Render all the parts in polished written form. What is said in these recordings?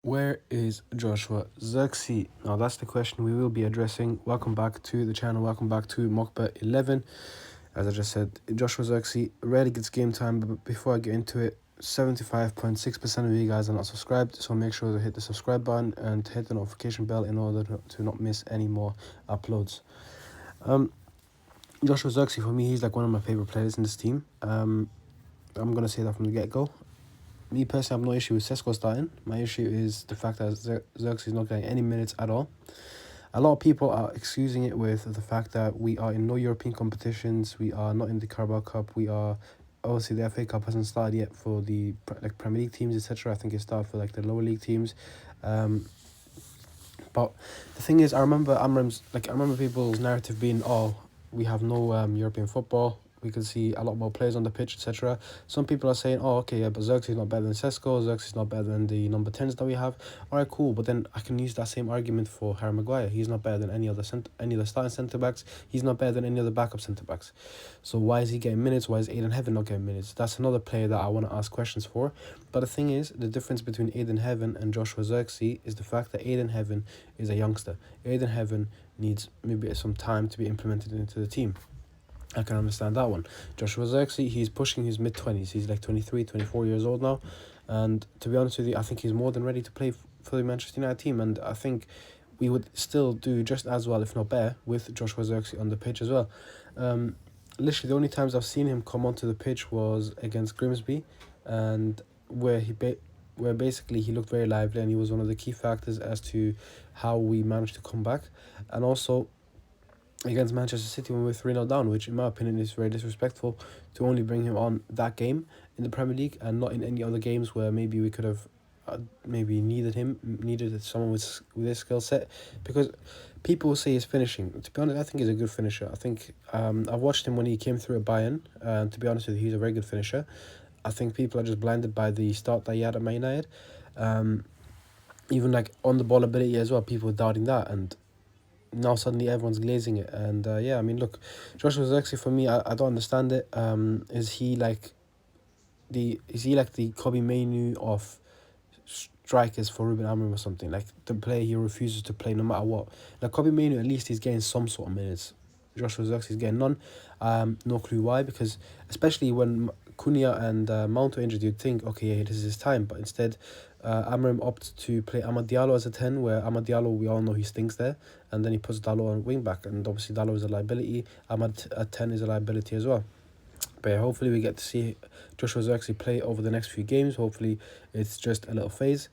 Where is Joshua Zirkzee? Now that's the question we will be addressing. Welcome back to the channel. Welcome back to Mokba 11. As I just said, Joshua Zirkzee rarely gets game time, but before I get into it, 75.6% of you guys are not subscribed, so make sure to hit the subscribe button and hit the notification bell in order to not miss any more uploads. Joshua Zirkzee, for me, he's like one of my favorite players in this team. I'm going to say that from the get-go. Me personally, I have no issue with Sesko starting. My issue is the fact that Zirkzee is not getting any minutes at all. A lot of people are excusing it with the fact that we are in no European competitions. We are not in the Carabao Cup. We are obviously the FA Cup hasn't started yet for the Premier League teams, etc. I think it started for the lower league teams. But the thing is, I remember people's narrative being, oh, we have no European football. We can see a lot more players on the pitch, etc. Some people are saying, oh, okay, yeah, but Zirkzee is not better than Sesko. Zirkzee is not better than the number 10s that we have. All right, cool. But then I can use that same argument for Harry Maguire. He's not better than any other starting centre-backs. He's not better than any other backup centre-backs. So why is he getting minutes? Why is Aiden Heaven not getting minutes? That's another player that I want to ask questions for. But the thing is, the difference between Aiden Heaven and Joshua Zirkzee is the fact that Aiden Heaven is a youngster. Aiden Heaven needs maybe some time to be implemented into the team. I can understand that one. Joshua Zirkzee, he's pushing his mid-20s. He's like 23, 24 years old now. And to be honest with you, I think he's more than ready to play for the Manchester United team. And I think we would still do just as well, if not better, with Joshua Zirkzee on the pitch as well. Literally, the only times I've seen him come onto the pitch was against Grimsby, and where basically he looked very lively and he was one of the key factors as to how we managed to come back. And also against Manchester City when we were 3-0 down, which in my opinion is very disrespectful to only bring him on that game in the Premier League and not in any other games where maybe we could have needed someone with this skill set, because people will say he's finishing. To be honest, I think he's a good finisher. I think I've watched him when he came through at Bayern, and to be honest with you, he's a very good finisher. I think people are just blinded by the start that he had at Man United. Even on the ball ability as well, people were doubting that, and now suddenly everyone's glazing it. And yeah, I mean, look, Joshua Zirkzee, for me, I don't understand it. Is he like the Kobe Mainu of strikers for Ruben Amorim or something? Like the player he refuses to play no matter what. Like Kobe Mainu, at least he's getting some sort of minutes. Joshua Zirkzee is getting none. No clue why, because especially when Cunha and Mount were injured, you'd think, okay, yeah, this is his time. But instead, Amorim opted to play Amad Diallo as a 10, where Amad Diallo, we all know he stinks there. And then he puts Diallo on wing back. And obviously Diallo is a liability. Amad at 10 is a liability as well. But yeah, hopefully we get to see Joshua Zirkzee play over the next few games. Hopefully it's just a little phase,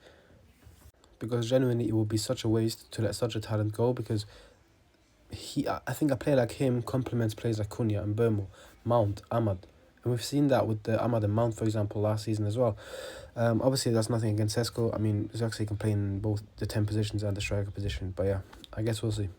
because genuinely it would be such a waste to let such a talent go, because I think a player like him complements players like Cunha and Burmo, Mount, Ahmad. And we've seen that with the Ahmad and Mount, for example, last season as well. Obviously, that's nothing against Sesko. I mean, Zirkzee can play in both the 10 positions and the striker position. But yeah, I guess we'll see.